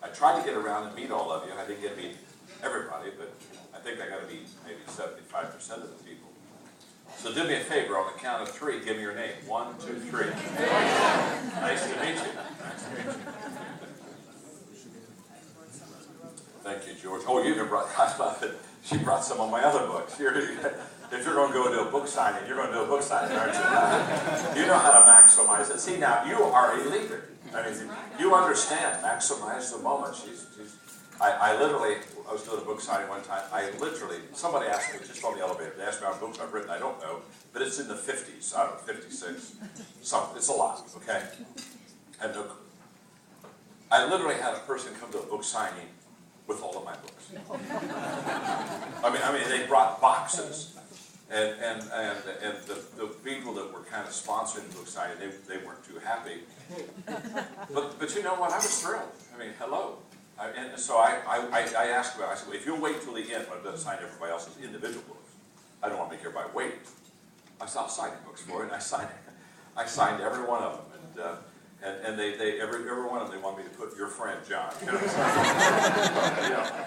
I tried to get around and meet all of you. I didn't get to meet everybody, but I think I got to meet maybe 75% of the people. So do me a favor, on the count of 3, give me your name. 1, 2, 3. Nice to meet you. Nice to meet you. Thank you, George. Oh, you even brought, I love it. She brought some of my other books. If you're going to go do a book signing, you're going to do a book signing, aren't you? You know how to maximize it. See, now, you are a leader. I mean, you understand, maximize the moment. I was doing a book signing one time. Somebody asked me, just on the elevator, they asked me how many books I've written. I don't know, but it's in the 50s. I don't know, 56. Something. It's a lot, okay? I literally had a person come to a book signing with all of my books. I mean, they brought boxes, and the people that were kind of sponsoring the book signing, they weren't too happy. But you know what? I was thrilled. I mean, hello. And so I asked about. I said, well, if you'll wait till the end, when I'm going to sign everybody else's individual books, I don't want to make everybody wait. I said, I'll sign your books for you, and I signed every one of them, and every one of them, they want me to put your friend John. You know,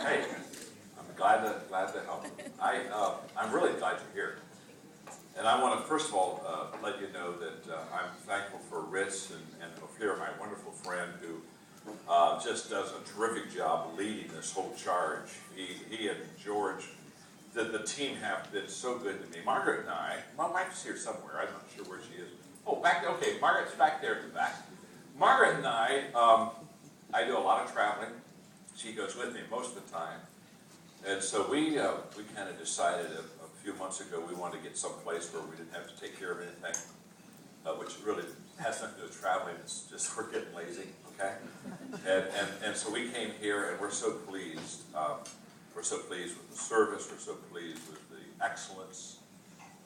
hey, I'm glad to help. I'm really glad you're here, and I want to first of all let you know that I'm thankful for Ritz and Ophir, my wonderful friend, who just does a terrific job leading this whole charge. He and George, the team have been so good to me. Margaret and I, my wife's here somewhere. I'm not sure where she is. Oh, okay, Margaret's back there at the back. Margaret and I do a lot of traveling. She goes with me most of the time. And so we kind of decided a few months ago we wanted to get someplace where we didn't have to take care of anything, which really has nothing to do with traveling. It's just we're getting lazy, okay? And so we came here, and we're so pleased. We're so pleased with the service. We're so pleased with the excellence.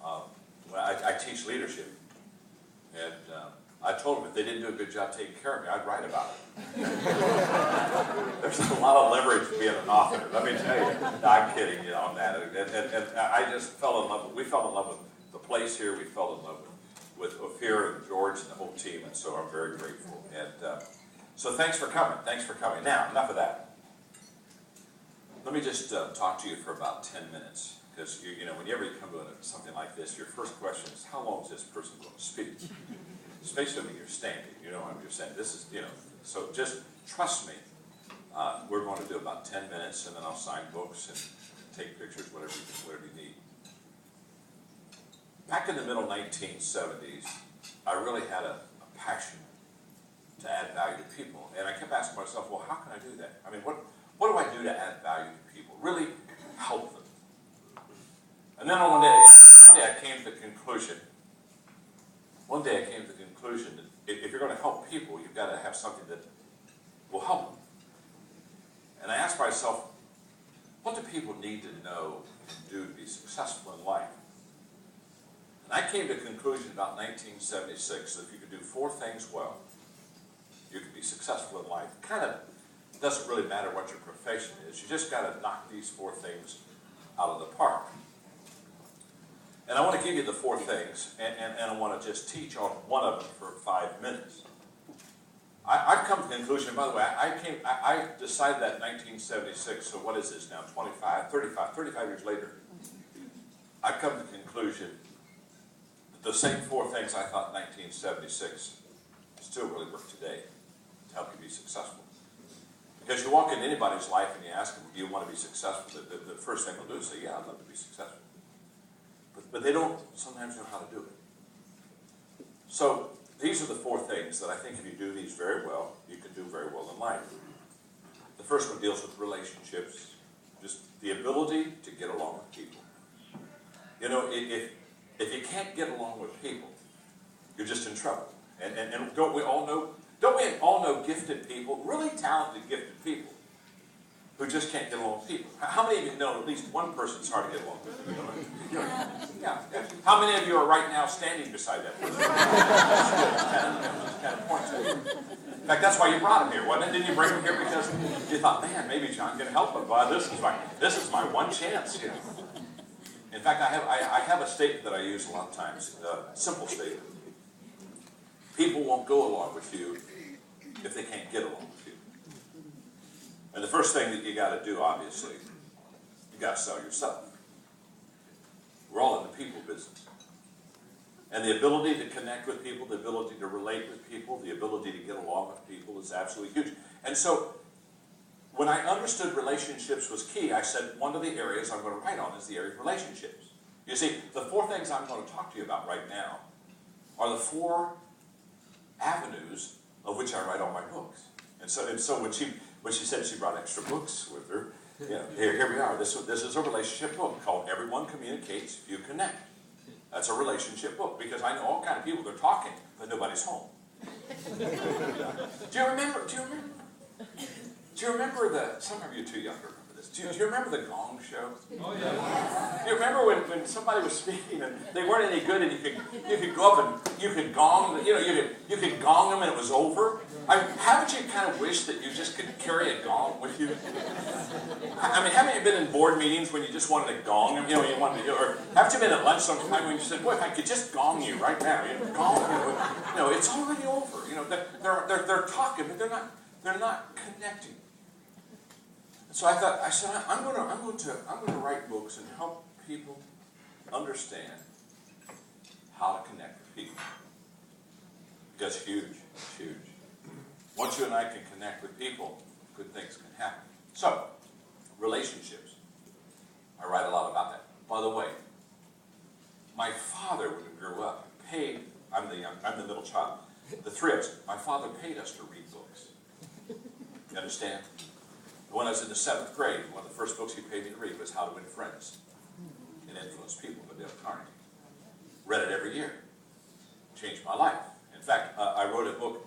I teach leadership, and I told them if they didn't do a good job taking care of me, I'd write about it. There's a lot of leverage to being an author. Let me tell you. No, I'm kidding, on that. And I just fell in love. We fell in love with the place here. We fell in love with Ophir and George and the whole team, and so I'm very grateful. And so thanks for coming. Thanks for coming. Now, enough of that. Let me just talk to you for about 10 minutes, because whenever you come to something like this, your first question is, how long is this person going to speak? Especially when you're standing, you're saying, this is, so just trust me. We're going to do about 10 minutes, and then I'll sign books and take pictures, whatever you need. Back in the middle 1970s, I really had a passion to add value to people. And I kept asking myself, well, how can I do that? I mean, what do I do to add value to people? Really help them. And then one day I came to the conclusion, that if you're going to help people, you've got to have something that will help them. And I asked myself, what do people need to know and do to be successful in life? And I came to the conclusion about 1976 that if you could do 4 things well, you could be successful in life. It kind of doesn't really matter what your profession is. You just got to knock these 4 things out of the park. And I want to give you the 4 things, and I want to just teach on one of them for 5 minutes. I've come to the conclusion, by the way, I decided that in 1976, so what is this now, 35 years later, I've come to the conclusion that the same 4 things I thought in 1976 still really work today to help you be successful. Because you walk into anybody's life and you ask them, do you want to be successful? The first thing they'll do is say, yeah, I'd love to be successful. But they don't sometimes know how to do it. So these are the 4 things that I think if you do these very well, you can do very well in life. The first one deals with relationships, just the ability to get along with people. If you can't get along with people, you're just in trouble. And don't we all know gifted people, really talented gifted people, who just can't get along with people? How many of you know at least one person's hard to get along with? Yeah. How many of you are right now standing beside that person? Kind of points at you. In fact, that's why you brought him here, wasn't it? Didn't you bring him here because you thought, man, maybe John can help him? Well, this is my one chance. In fact, I have a statement that I use a lot of times, a simple statement. People won't go along with you if they can't get along with you. And the first thing that you got to do, obviously, you got to sell yourself. We're all in the people business. And the ability to connect with people, the ability to relate with people, the ability to get along with people is absolutely huge. And so, when I understood relationships was key, I said one of the areas I'm going to write on is the area of relationships. You see, the 4 things I'm going to talk to you about right now are the 4 avenues of which I write all my books. And so when she said she brought extra books with her, here we are. This is a relationship book called Everyone Communicates If You Connect. That's a relationship book because I know all kind of people. They're talking, but nobody's home. Do you remember? Some of you are too young to remember this. Do you remember the Gong Show? Oh, yeah. Do you remember when somebody was speaking and they weren't any good and you could go up and you could gong, you could gong them and it was over? Haven't you kind of wished that you just could carry a gong with you? I mean, haven't you been in board meetings when you just wanted to gong them? Or haven't you been at lunch sometime when you said, boy, if I could just gong you right now, gong, it's already over. They're talking, but they're not connecting. So I said, I'm going to write books and help people understand how to connect with people. That's huge, huge. Once you and I can connect with people, good things can happen. So, relationships. I write a lot about that. By the way, my father, when we grew up, paid. I'm the middle child. The 3 of us. My father paid us to read books. You understand? When I was in the 7th grade, one of the first books he paid me to read was How to Win Friends and Influence People by Dale Carnegie. Read it every year. Changed my life. In fact, I wrote a book,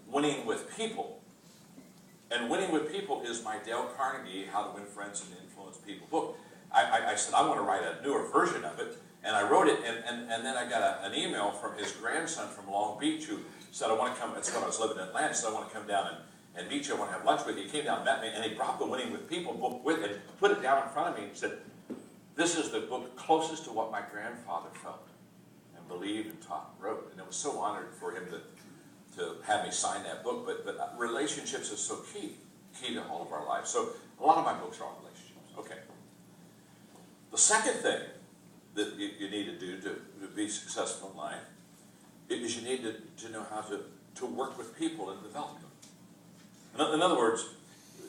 Winning with People. And Winning with People is my Dale Carnegie How to Win Friends and Influence People book. I said, I want to write a newer version of it. And I wrote it, and then I got an email from his grandson from Long Beach who said, I want to come. That's when I was living in Atlanta, so I want to come down and meet you. I want to have lunch with you. He came down and met me, and he brought the Winning with People book with him, put it down in front of me, and said, this is the book closest to what my grandfather felt and believed and taught and wrote. And it was so honored for him to have me sign that book. But relationships is so key to all of our lives. So a lot of my books are on relationships. Okay. The second thing that you need to do to be successful in life is you need to know how to work with people and develop them. In other words,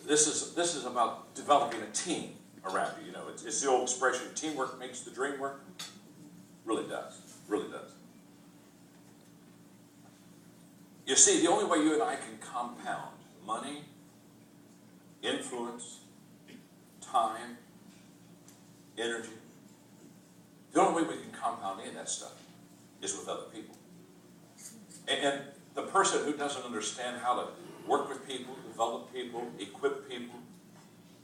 this is about developing a team around you. It's the old expression, teamwork makes the dream work. Really does. Really does. You see, the only way you and I can compound money, influence, time, energy, the only way we can compound any of that stuff is with other people. And the person who doesn't understand how to work with people, develop people, equip people,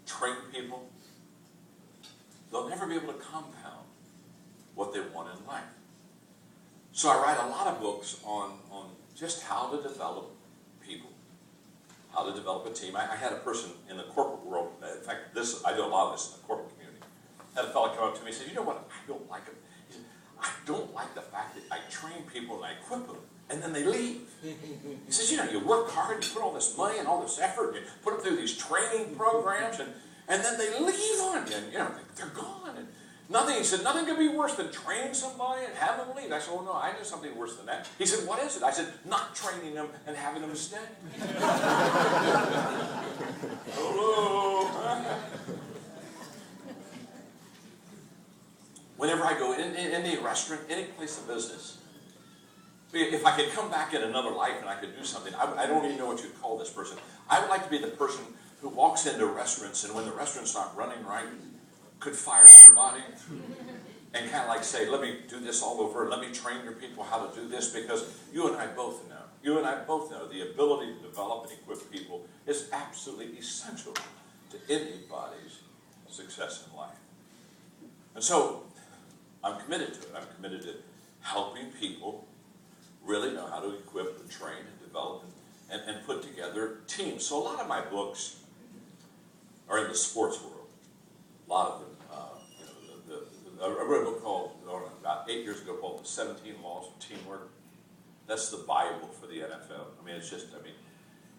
train people, they'll never be able to compound what they want in life. So I write a lot of books on just how to develop people, how to develop a team. I had a person in the corporate world, in fact, I do a lot of this in the corporate community. I had a fellow come up to me and say, you know what, I don't like it. He said, I don't like the fact that I train people and I equip them, and then they leave. He says, you work hard, you put all this money and all this effort, and you put them through these training programs, and then they leave on you, and they're gone. And he said, nothing could be worse than training somebody and having them leave. I said, well, no, I know something worse than that. He said, what is it? I said, not training them and having them stay. Hello. Whenever I go in any restaurant, any place of business, if I could come back in another life and I could do something, I don't even know what you'd call this person. I would like to be the person who walks into restaurants and when the restaurant's not running right, could fire everybody and kind of like say, let me do this all over, let me train your people how to do this, because you and I both know the ability to develop and equip people is absolutely essential to anybody's success in life. And so I'm committed to it. I'm committed to helping people really know how to equip and train and develop and put together teams. So a lot of my books are in the sports world. A lot of them. I wrote a book called, about 8 years ago, called The 17 Laws of Teamwork. That's the Bible for the NFL.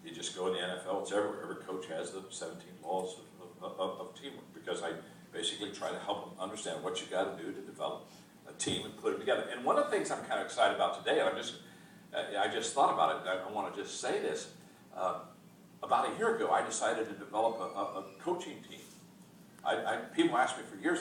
You just go in the NFL, it's everywhere. Every coach has the 17 laws of teamwork, because I basically try to help them understand what you got to do to develop a team and put it together. And one of the things I'm kind of excited about today, and I just thought about it, I want to just say this. About a year ago, I decided to develop a coaching team. People ask me for years,